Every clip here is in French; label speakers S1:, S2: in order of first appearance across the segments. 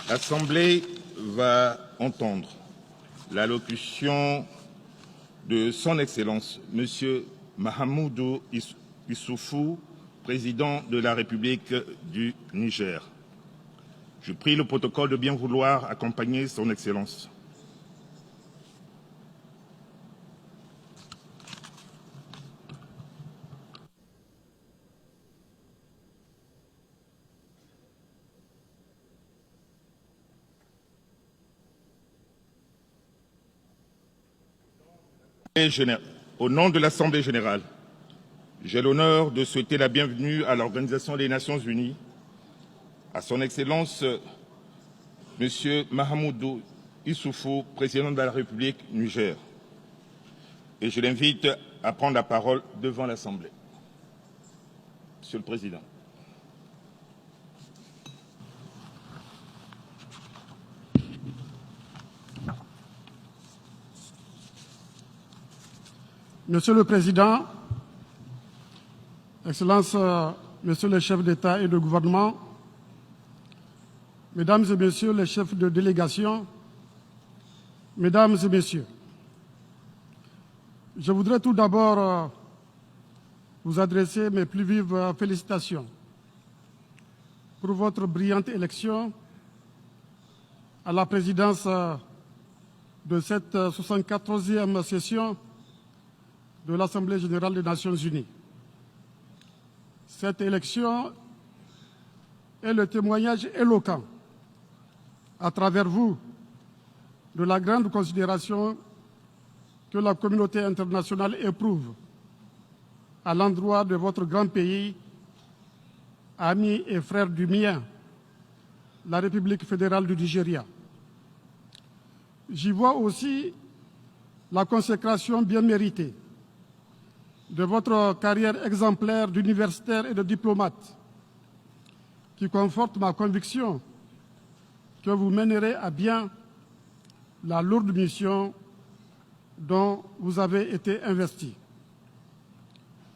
S1: L'Assemblée va entendre l'allocution de Son Excellence, M. Mahamoudou Issoufou, président de la République du Niger. Je prie le protocole de bien vouloir accompagner Son Excellence. Au nom de l'Assemblée générale, j'ai l'honneur de souhaiter la bienvenue à l'Organisation des Nations Unies, à Son Excellence M. Mahamoudou Issoufou, président de la République du Niger. Et je l'invite à prendre la parole devant l'Assemblée. Monsieur le Président.
S2: Monsieur le Président, Excellences, Messieurs les chefs d'État et de gouvernement, Mesdames et Messieurs les chefs de délégation, Mesdames et Messieurs, je voudrais tout d'abord vous adresser mes plus vives félicitations pour votre brillante élection à la présidence de cette 74e session de l'Assemblée générale des Nations unies. Cette élection est le témoignage éloquent, à travers vous, de la grande considération que la communauté internationale éprouve à l'endroit de votre grand pays, ami et frère du mien, la République fédérale du Nigeria. J'y vois aussi la consécration bien méritée de votre carrière exemplaire d'universitaire et de diplomate, qui conforte ma conviction que vous mènerez à bien la lourde mission dont vous avez été investi.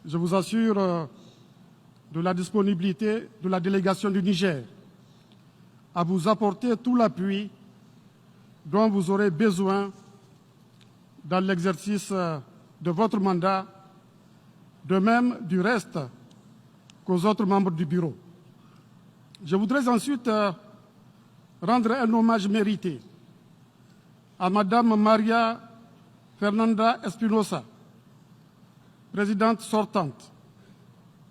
S2: Je vous assure de la disponibilité de la délégation du Niger à vous apporter tout l'appui dont vous aurez besoin dans l'exercice de votre mandat, de même du reste qu'aux autres membres du bureau. Je voudrais ensuite rendre un hommage mérité à Madame Maria Fernanda Espinosa, présidente sortante,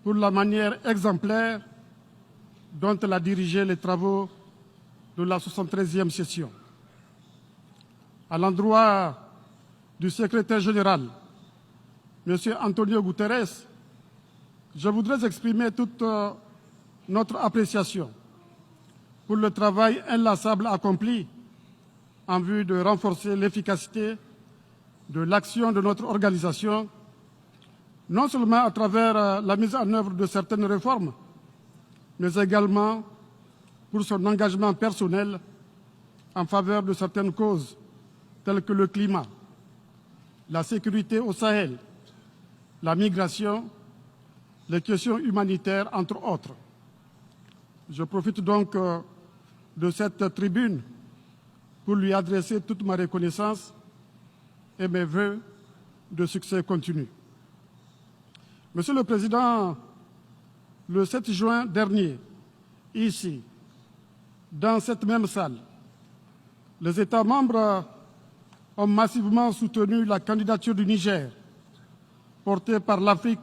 S2: pour la manière exemplaire dont elle a dirigé les travaux de la 73e session. À l'endroit du secrétaire général, M. Antonio Guterres, je voudrais exprimer toute notre appréciation pour le travail inlassable accompli en vue de renforcer l'efficacité de l'action de notre organisation, non seulement à travers la mise en œuvre de certaines réformes, mais également pour son engagement personnel en faveur de certaines causes telles que le climat, la sécurité au Sahel, la migration, les questions humanitaires, entre autres. Je profite donc de cette tribune pour lui adresser toute ma reconnaissance et mes vœux de succès continu. Monsieur le Président, le 7 juin dernier, ici, dans cette même salle, les États membres ont massivement soutenu la candidature du Niger, portée par l'Afrique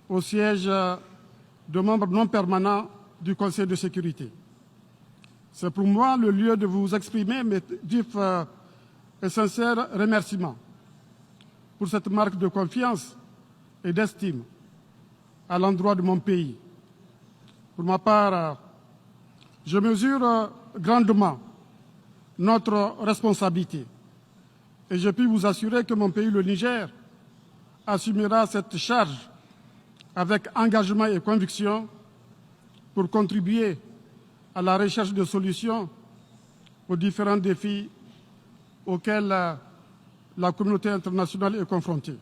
S2: au siège de membres non permanents du Conseil de sécurité. C'est pour moi le lieu de vous exprimer mes vifs et sincères remerciements pour cette marque de confiance et d'estime à l'endroit de mon pays. Pour ma part, je mesure grandement notre responsabilité et je puis vous assurer que mon pays, le Niger, assumera cette charge avec engagement et conviction pour contribuer à la recherche de solutions aux différents défis auxquels la communauté internationale est confrontée.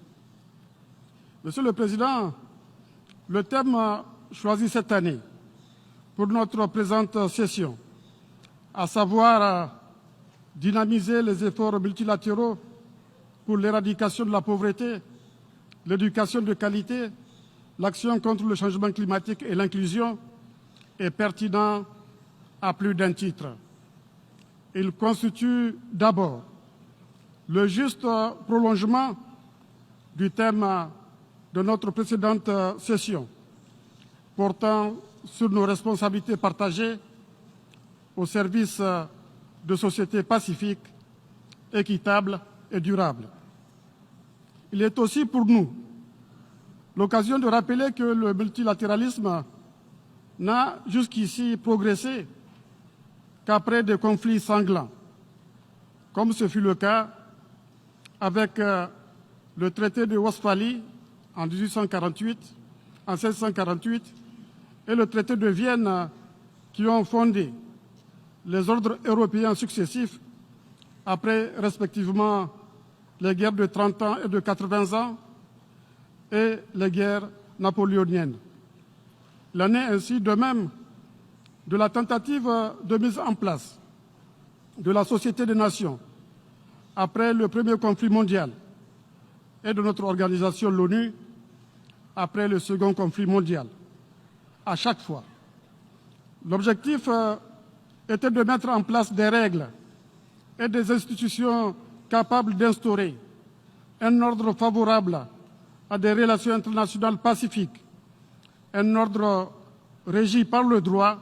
S2: Monsieur le Président, le thème choisi cette année pour notre présente session à savoir dynamiser les efforts multilatéraux pour l'éradication de la pauvreté, l'éducation de qualité, l'action contre le changement climatique et l'inclusion, est pertinent à plus d'un titre. Il constitue d'abord le juste prolongement du thème de notre précédente session, portant sur nos responsabilités partagées au service de sociétés pacifiques, équitables et durables. Il est aussi pour nous l'occasion de rappeler que le multilatéralisme n'a jusqu'ici progressé qu'après des conflits sanglants, comme ce fut le cas avec le traité de Westphalie en 1648 et le traité de Vienne qui ont fondé les ordres européens successifs après respectivement les guerres de 30 ans et de 80 ans et les guerres napoléoniennes. Il en est ainsi de même de la tentative de mise en place de la Société des Nations après le premier conflit mondial et de notre organisation, l'ONU, après le second conflit mondial. À chaque fois, l'objectif était de mettre en place des règles et des institutions capables d'instaurer un ordre favorable à des relations internationales pacifiques, un ordre régi par le droit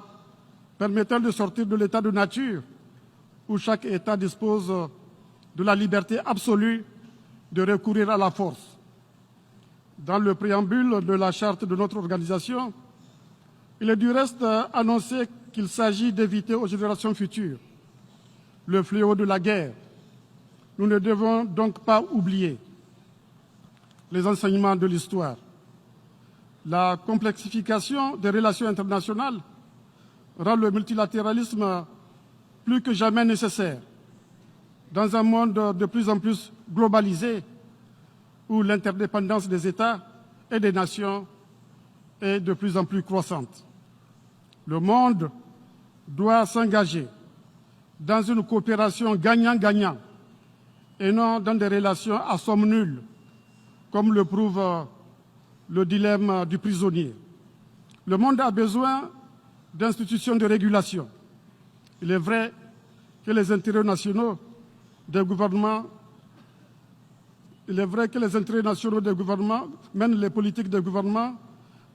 S2: permettant de sortir de l'état de nature où chaque État dispose de la liberté absolue de recourir à la force. Dans le préambule de la charte de notre organisation, il est du reste annoncé qu'il s'agit d'éviter aux générations futures le fléau de la guerre. Nous ne devons donc pas oublier les enseignements de l'histoire. La complexification des relations internationales rend le multilatéralisme plus que jamais nécessaire dans un monde de plus en plus globalisé où l'interdépendance des États et des nations est de plus en plus croissante. Le monde doit s'engager dans une coopération gagnant-gagnant et non dans des relations à somme nulle, comme le prouve le dilemme du prisonnier. Le monde a besoin d'institutions de régulation. Il est vrai que les intérêts nationaux des gouvernements mènent les politiques des gouvernements,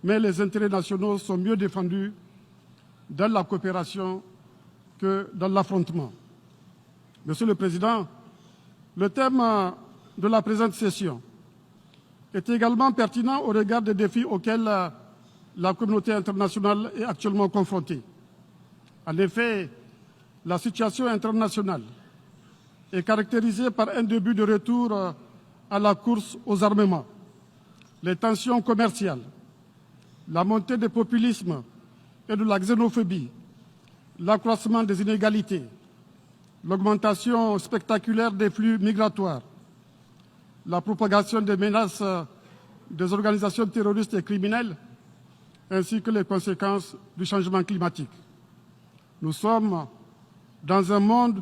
S2: mais les intérêts nationaux sont mieux défendus dans la coopération que dans l'affrontement. Monsieur le Président, le thème de la présente session est également pertinent au regard des défis auxquels la communauté internationale est actuellement confrontée. En effet, la situation internationale est caractérisée par un début de retour à la course aux armements, les tensions commerciales, la montée des populismes et de la xénophobie, l'accroissement des inégalités, l'augmentation spectaculaire des flux migratoires, la propagation des menaces des organisations terroristes et criminelles, ainsi que les conséquences du changement climatique. Nous sommes dans un monde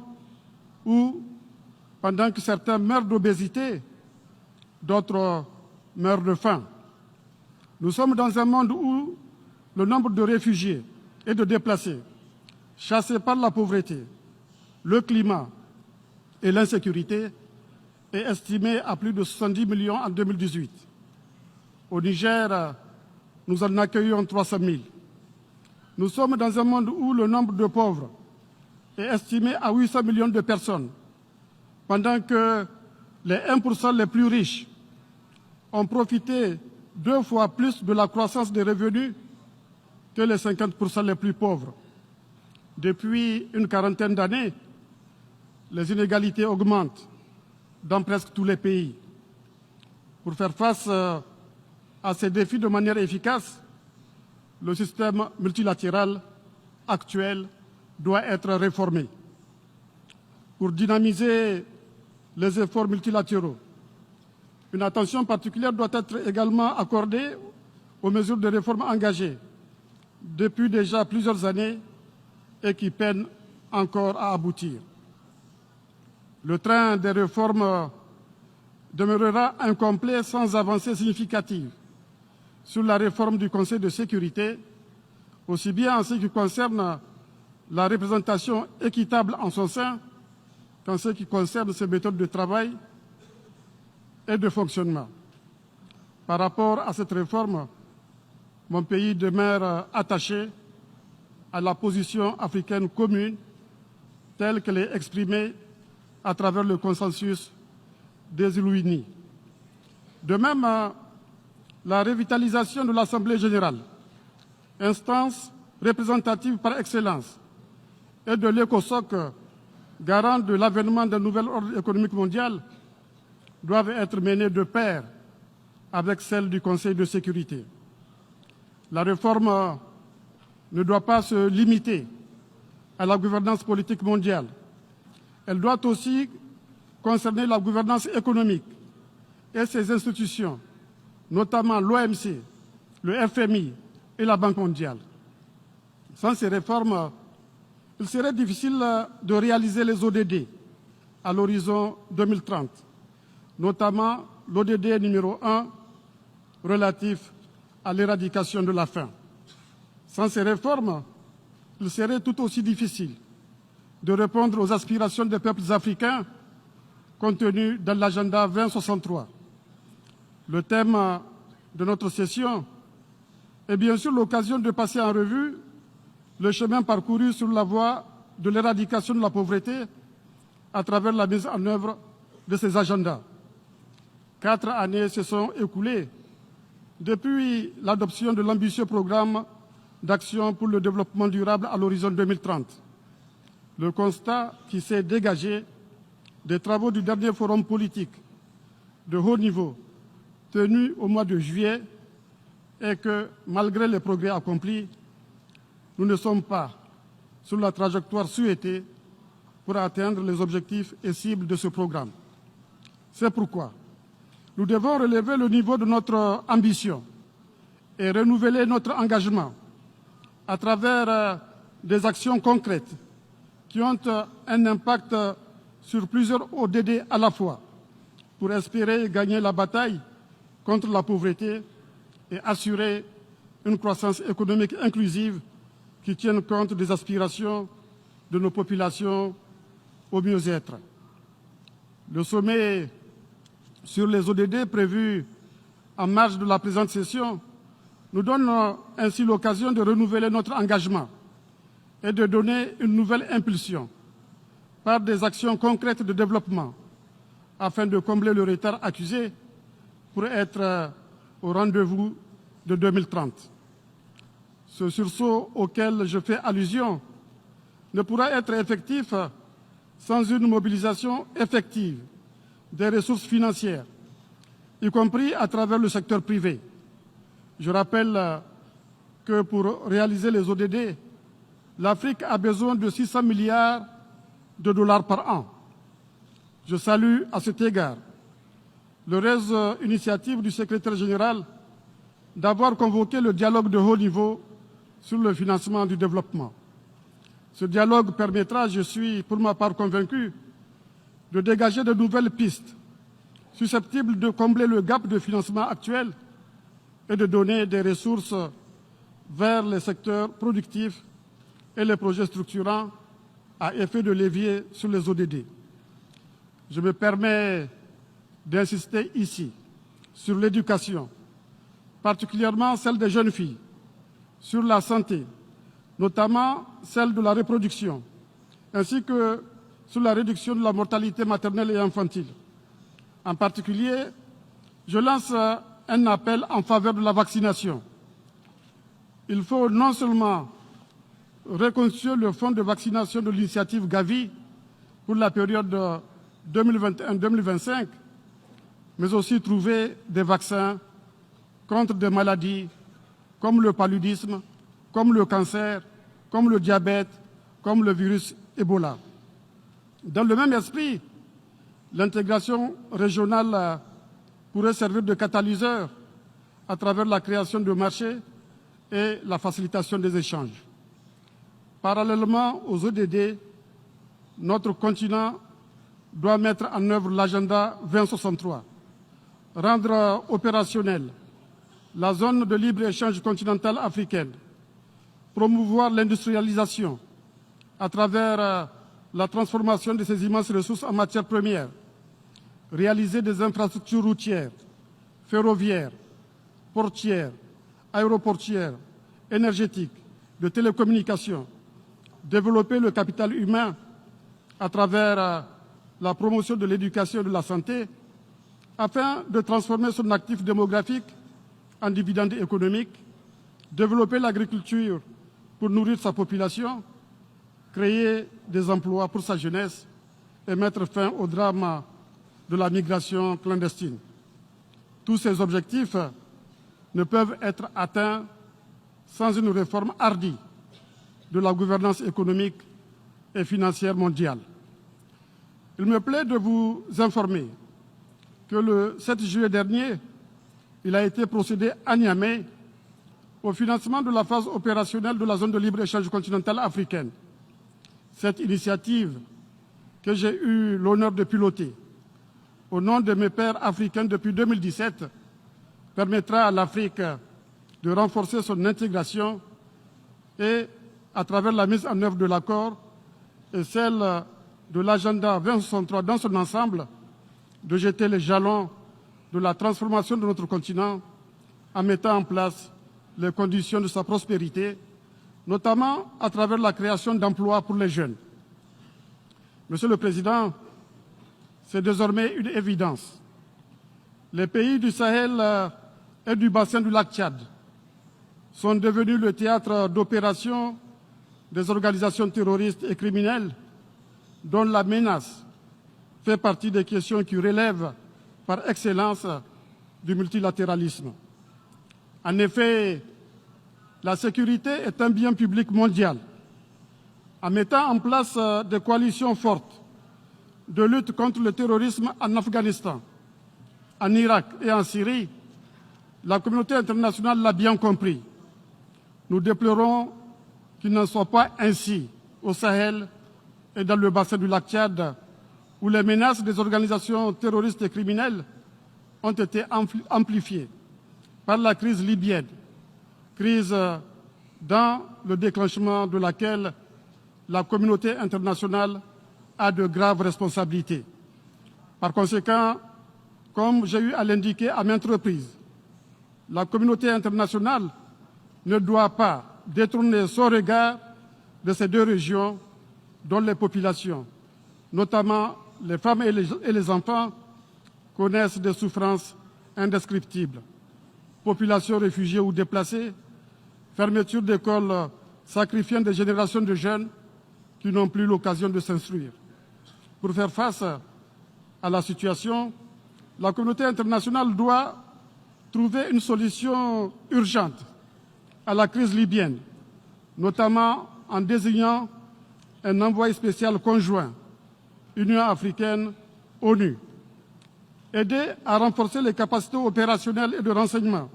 S2: où, pendant que certains meurent d'obésité, d'autres meurent de faim. Nous sommes dans un monde où le nombre de réfugiés et de déplacés, chassés par la pauvreté, le climat et l'insécurité, est estimé à plus de 70 millions en 2018. Au Niger, nous en accueillons 300 000. Nous sommes dans un monde où le nombre de pauvres est estimé à 800 millions de personnes, pendant que les 1% les plus riches ont profité 2 fois plus de la croissance des revenus que les 50% les plus pauvres. Depuis une quarantaine d'années, les inégalités augmentent dans presque tous les pays. Pour faire face à ces défis de manière efficace, le système multilatéral actuel doit être réformé. Pour dynamiser les efforts multilatéraux, une attention particulière doit être également accordée aux mesures de réforme engagées depuis déjà plusieurs années et qui peinent encore à aboutir. Le train des réformes demeurera incomplet sans avancée significative sur la réforme du Conseil de sécurité, aussi bien en ce qui concerne la représentation équitable en son sein qu'en ce qui concerne ses méthodes de travail et de fonctionnement. Par rapport à cette réforme, mon pays demeure attaché à la position africaine commune telle qu'elle est exprimée à travers le consensus des Ilouni. De même, la revitalisation de l'Assemblée générale, instance représentative par excellence, et de l'ECOSOC, garant de l'avènement d'un nouvel ordre économique mondial, doivent être menées de pair avec celle du Conseil de sécurité. La réforme ne doit pas se limiter à la gouvernance politique mondiale. Elle doit aussi concerner la gouvernance économique et ses institutions, notamment l'OMC, le FMI et la Banque mondiale. Sans ces réformes, il serait difficile de réaliser les ODD à l'horizon 2030, notamment l'ODD numéro 1 relatif à l'éradication de la faim. Sans ces réformes, il serait tout aussi difficile de répondre aux aspirations des peuples africains contenues dans l'agenda 2063. Le thème de notre session est bien sûr l'occasion de passer en revue le chemin parcouru sur la voie de l'éradication de la pauvreté à travers la mise en œuvre de ces agendas. 4 années se sont écoulées depuis l'adoption de l'ambitieux programme d'action pour le développement durable à l'horizon 2030. Le constat qui s'est dégagé des travaux du dernier forum politique de haut niveau tenu au mois de juillet est que, malgré les progrès accomplis, nous ne sommes pas sur la trajectoire souhaitée pour atteindre les objectifs et cibles de ce programme. C'est pourquoi nous devons relever le niveau de notre ambition et renouveler notre engagement à travers des actions concrètes qui ont un impact sur plusieurs ODD à la fois pour espérer gagner la bataille contre la pauvreté et assurer une croissance économique inclusive qui tienne compte des aspirations de nos populations au mieux-être. Le sommet sur les ODD prévu en marge de la présente session nous donne ainsi l'occasion de renouveler notre engagement et de donner une nouvelle impulsion par des actions concrètes de développement afin de combler le retard accusé pour être au rendez-vous de 2030. Ce sursaut auquel je fais allusion ne pourra être effectif sans une mobilisation effective des ressources financières, y compris à travers le secteur privé. Je rappelle que pour réaliser les ODD, l'Afrique a besoin de 600 milliards de dollars par an. Je salue à cet égard l'heureuse initiative du secrétaire général d'avoir convoqué le dialogue de haut niveau sur le financement du développement. Ce dialogue permettra, je suis pour ma part convaincu, de dégager de nouvelles pistes susceptibles de combler le gap de financement actuel et de donner des ressources vers les secteurs productifs et les projets structurants à effet de levier sur les ODD. Je me permets d'insister ici sur l'éducation, particulièrement celle des jeunes filles, sur la santé, notamment celle de la reproduction, ainsi que sur la réduction de la mortalité maternelle et infantile. En particulier, je lance un appel en faveur de la vaccination. Il faut non seulement reconstruire le fonds de vaccination de l'initiative Gavi pour la période 2021-2025, mais aussi trouver des vaccins contre des maladies comme le paludisme, comme le cancer, comme le diabète, comme le virus Ebola. Dans le même esprit, l'intégration régionale pourrait servir de catalyseur à travers la création de marchés et la facilitation des échanges. Parallèlement aux ODD, notre continent doit mettre en œuvre l'agenda 2063, rendre opérationnelle la zone de libre-échange continentale africaine, promouvoir l'industrialisation à travers la transformation de ces immenses ressources en matières premières, réaliser des infrastructures routières, ferroviaires, portières, aéroportières, énergétiques, de télécommunications, développer le capital humain à travers la promotion de l'éducation et de la santé, afin de transformer son actif démographique en dividende économique, développer l'agriculture pour nourrir sa population, créer des emplois pour sa jeunesse et mettre fin au drame de la migration clandestine. Tous ces objectifs ne peuvent être atteints sans une réforme hardie de la gouvernance économique et financière mondiale. Il me plaît de vous informer que le 7 juillet dernier, il a été procédé à Niamey au financement de la phase opérationnelle de la zone de libre-échange continentale africaine. Cette initiative que j'ai eu l'honneur de piloter au nom de mes pairs africains depuis 2017 permettra à l'Afrique de renforcer son intégration et, à travers la mise en œuvre de l'accord et celle de l'agenda 2063 dans son ensemble, de jeter les jalons de la transformation de notre continent en mettant en place les conditions de sa prospérité, notamment à travers la création d'emplois pour les jeunes. Monsieur le Président, c'est désormais une évidence. Les pays du Sahel et du bassin du lac Tchad sont devenus le théâtre d'opérations des organisations terroristes et criminelles dont la menace fait partie des questions qui relèvent par excellence du multilatéralisme. En effet, la sécurité est un bien public mondial. En mettant en place des coalitions fortes de lutte contre le terrorisme en Afghanistan, en Irak et en Syrie, la communauté internationale l'a bien compris. Nous déplorons qu'il n'en soit pas ainsi au Sahel et dans le bassin du lac Tchad, où les menaces des organisations terroristes et criminelles ont été amplifiées par la crise libyenne, crise dans le déclenchement de laquelle la communauté internationale a de graves responsabilités. Par conséquent, comme j'ai eu à l'indiquer à maintes reprises, la communauté internationale ne doit pas détourner son regard de ces deux régions dont les populations, notamment les femmes et les enfants, connaissent des souffrances indescriptibles. Populations réfugiées ou déplacées, fermeture d'écoles sacrifiant des générations de jeunes qui n'ont plus l'occasion de s'instruire. Pour faire face à la situation, la communauté internationale doit trouver une solution urgente à la crise libyenne, notamment en désignant un envoyé spécial conjoint, Union africaine, ONU. Aider à renforcer les capacités opérationnelles et de renseignement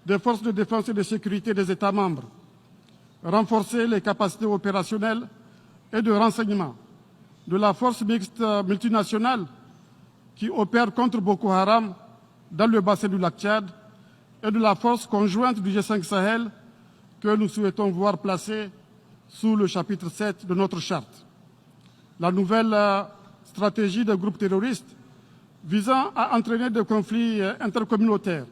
S2: des forces de défense et de sécurité des États membres. Renforcer les capacités opérationnelles et de renseignement de la force mixte multinationale qui opère contre Boko Haram dans le bassin du lac Tchad et de la force conjointe du G5 Sahel que nous souhaitons voir placée sous le chapitre 7 de notre charte. La nouvelle stratégie des groupes terroristes visant à entraîner des conflits intercommunautaires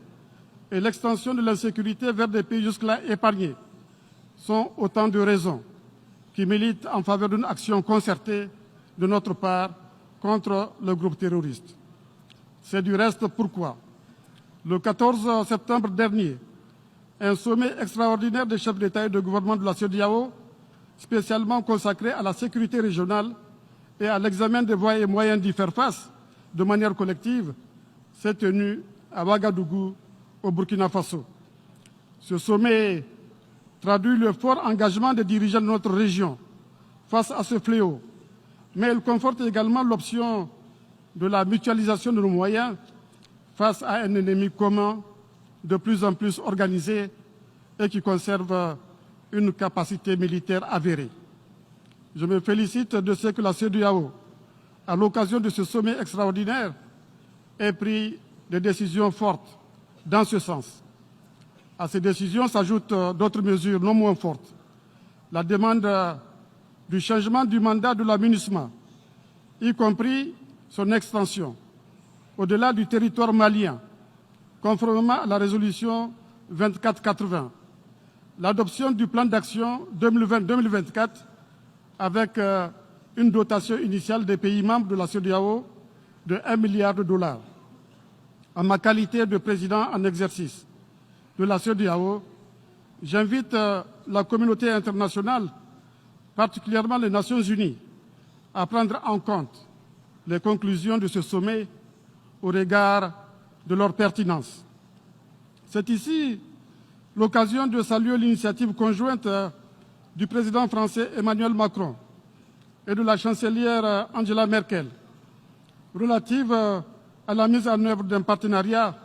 S2: et l'extension de l'insécurité vers des pays jusque-là épargnés sont autant de raisons qui militent en faveur d'une action concertée de notre part contre le groupe terroriste. C'est du reste pourquoi, le 14 septembre dernier, un sommet extraordinaire des chefs d'État et de gouvernement de la CEDEAO, spécialement consacré à la sécurité régionale et à l'examen des voies et moyens d'y faire face de manière collective, s'est tenu à Ouagadougou, au Burkina Faso. Ce sommet traduit le fort engagement des dirigeants de notre région face à ce fléau, mais il conforte également l'option de la mutualisation de nos moyens face à un ennemi commun de plus en plus organisé et qui conserve une capacité militaire avérée. Je me félicite de ce que la CEDEAO, à l'occasion de ce sommet extraordinaire, ait pris des décisions fortes dans ce sens. À ces décisions s'ajoutent d'autres mesures non moins fortes. La demande du changement du mandat de la MINUSMA, y compris son extension au-delà du territoire malien, conformément à la résolution 2480. L'adoption du plan d'action 2020-2024 avec une dotation initiale des pays membres de la CEDEAO de 1 milliard de dollars. En ma qualité de président en exercice de la CEDEAO, j'invite la communauté internationale, particulièrement les Nations unies, à prendre en compte les conclusions de ce sommet au regard de leur pertinence. C'est ici l'occasion de saluer l'initiative conjointe du président français Emmanuel Macron et de la chancelière Angela Merkel relative à la mise en œuvre d'un partenariat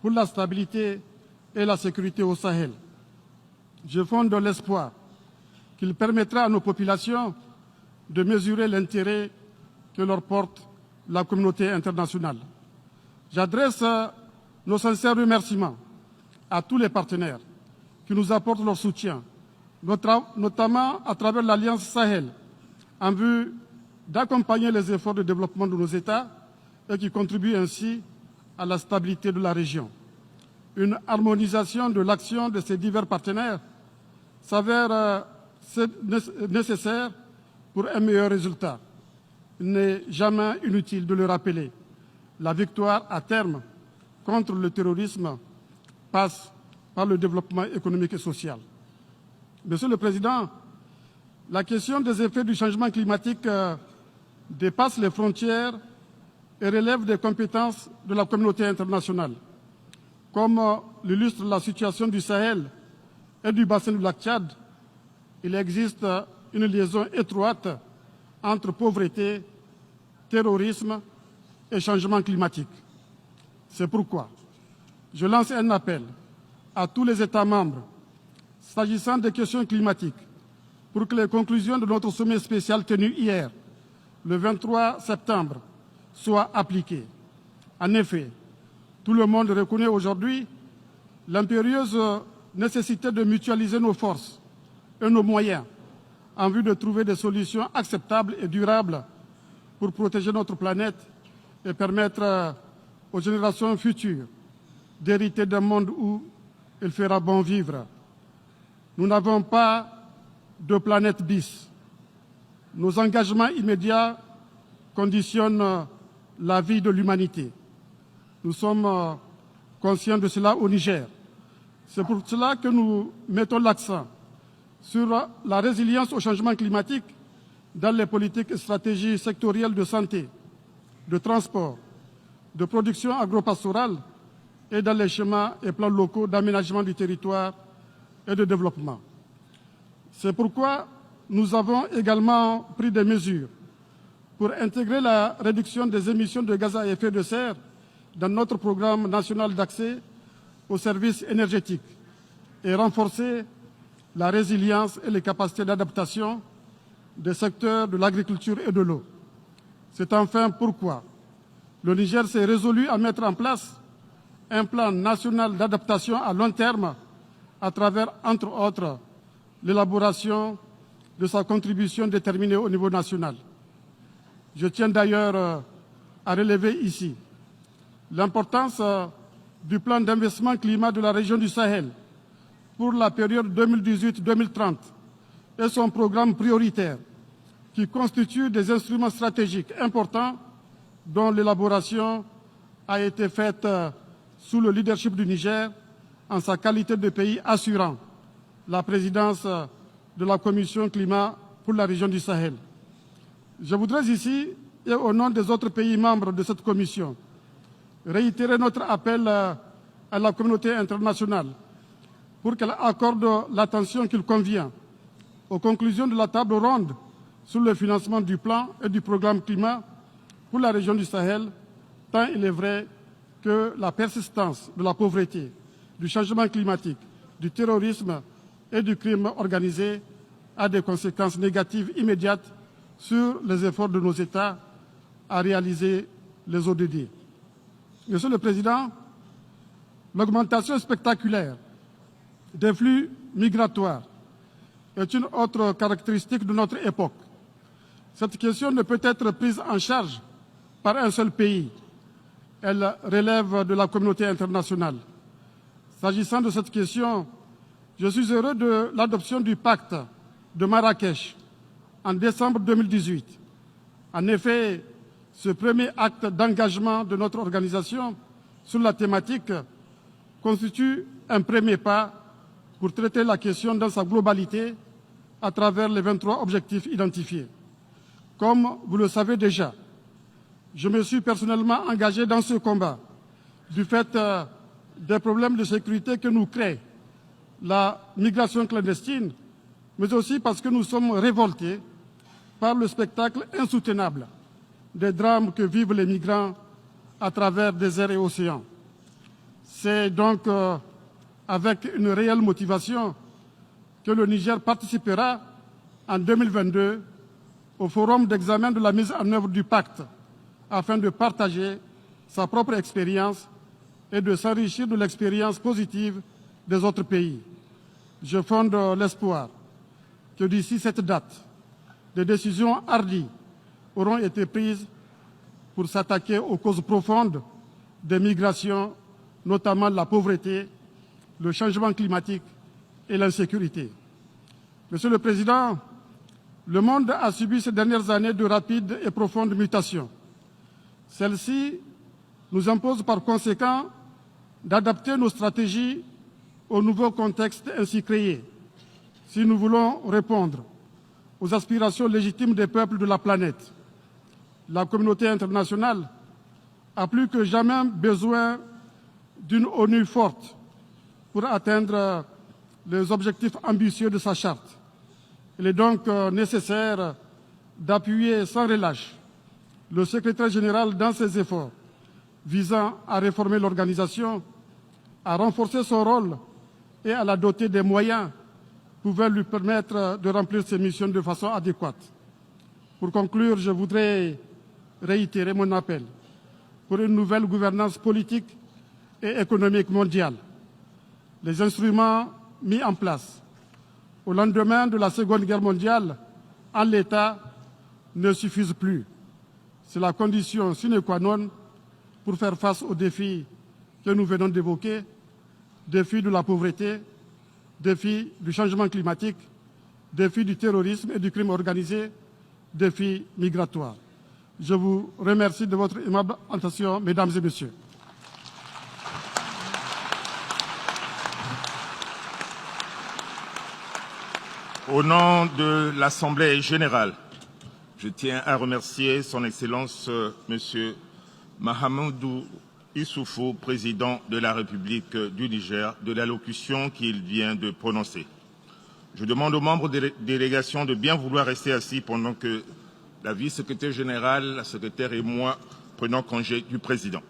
S2: pour la stabilité et la sécurité au Sahel. Je fonde l'espoir qu'il permettra à nos populations de mesurer l'intérêt que leur porte la communauté internationale. J'adresse nos sincères remerciements à tous les partenaires qui nous apportent leur soutien, notamment à travers l'Alliance Sahel, en vue d'accompagner les efforts de développement de nos États et qui contribuent ainsi à la stabilité de la région. Une harmonisation de l'action de ces divers partenaires s'avère nécessaire pour un meilleur résultat. Il n'est jamais inutile de le rappeler. La victoire à terme contre le terrorisme passe par le développement économique et social. Monsieur le Président, la question des effets du changement climatique dépasse les frontières et relève des compétences de la communauté internationale. Comme l'illustre la situation du Sahel et du bassin du lac Tchad, il existe une liaison étroite entre pauvreté, terrorisme et changement climatique. C'est pourquoi je lance un appel à tous les États membres s'agissant des questions climatiques pour que les conclusions de notre sommet spécial tenu hier, le 23 septembre, soient appliquées. En effet, tout le monde reconnaît aujourd'hui l'impérieuse nécessité de mutualiser nos forces et nos moyens en vue de trouver des solutions acceptables et durables pour protéger notre planète et permettre aux générations futures d'hériter d'un monde où il fera bon vivre. Nous n'avons pas de planète bis. Nos engagements immédiats conditionnent la vie de l'humanité. Nous sommes conscients de cela au Niger. C'est pour cela que nous mettons l'accent sur la résilience au changement climatique dans les politiques et stratégies sectorielles de santé, de transport, de production agropastorale et dans les schémas et plans locaux d'aménagement du territoire et de développement. C'est pourquoi nous avons également pris des mesures pour intégrer la réduction des émissions de gaz à effet de serre dans notre programme national d'accès aux services énergétiques et renforcer la résilience et les capacités d'adaptation des secteurs de l'agriculture et de l'eau. C'est enfin pourquoi le Niger s'est résolu à mettre en place un plan national d'adaptation à long terme à travers, entre autres, l'élaboration de sa contribution déterminée au niveau national. Je tiens d'ailleurs à relever ici l'importance du plan d'investissement climat de la région du Sahel pour la période 2018-2030 et son programme prioritaire qui constituent des instruments stratégiques importants dont l'élaboration a été faite sous le leadership du Niger en sa qualité de pays assurant la présidence de la Commission climat pour la région du Sahel. Je voudrais ici, et au nom des autres pays membres de cette commission, réitérer notre appel à la communauté internationale pour qu'elle accorde l'attention qu'il convient aux conclusions de la table ronde sur le financement du plan et du programme climat pour la région du Sahel, tant il est vrai que la persistance de la pauvreté, du changement climatique, du terrorisme et du crime organisé a des conséquences négatives immédiates sur les efforts de nos États à réaliser les ODD. Monsieur le Président, l'augmentation spectaculaire des flux migratoires est une autre caractéristique de notre époque. Cette question ne peut être prise en charge par un seul pays. Elle relève de la communauté internationale. S'agissant de cette question, je suis heureux de l'adoption du pacte de Marrakech en décembre 2018. En effet, ce premier acte d'engagement de notre organisation sur la thématique constitue un premier pas pour traiter la question dans sa globalité à travers les 23 objectifs identifiés. Comme vous le savez déjà, je me suis personnellement engagé dans ce combat du fait des problèmes de sécurité que nous crée la migration clandestine, mais aussi parce que nous sommes révoltés par le spectacle insoutenable des drames que vivent les migrants à travers déserts et océans. C'est donc avec une réelle motivation que le Niger participera en 2022 au forum d'examen de la mise en œuvre du pacte afin de partager sa propre expérience et de s'enrichir de l'expérience positive des autres pays. Je fonde l'espoir que d'ici cette date, des décisions hardies auront été prises pour s'attaquer aux causes profondes des migrations, notamment la pauvreté, le changement climatique et l'insécurité. Monsieur le Président, le monde a subi ces dernières années de rapides et profondes mutations. Celles-ci nous imposent par conséquent d'adapter nos stratégies au nouveau contexte ainsi créé, si nous voulons répondre aux aspirations légitimes des peuples de la planète. La communauté internationale a plus que jamais besoin d'une ONU forte pour atteindre les objectifs ambitieux de sa charte. Il est donc nécessaire d'appuyer sans relâche le secrétaire général dans ses efforts visant à réformer l'organisation, à renforcer son rôle et à la doter des moyens pouvant lui permettre de remplir ses missions de façon adéquate. Pour conclure, je voudrais réitérer mon appel pour une nouvelle gouvernance politique et économique mondiale. Les instruments mis en place au lendemain de la Seconde Guerre mondiale en l'état ne suffisent plus. C'est la condition sine qua non pour faire face aux défis que nous venons d'évoquer, défis de la pauvreté, défis du changement climatique, défis du terrorisme et du crime organisé, défis migratoires. Je vous remercie de votre aimable attention, mesdames et messieurs.
S1: Au nom de l'Assemblée générale, je tiens à remercier Son Excellence M. Mahamadou Issoufou, président de la République du Niger, de l'allocution qu'il vient de prononcer. Je demande aux membres des délégations de bien vouloir rester assis pendant que la vice-secrétaire générale, la secrétaire et moi prenons congé du président.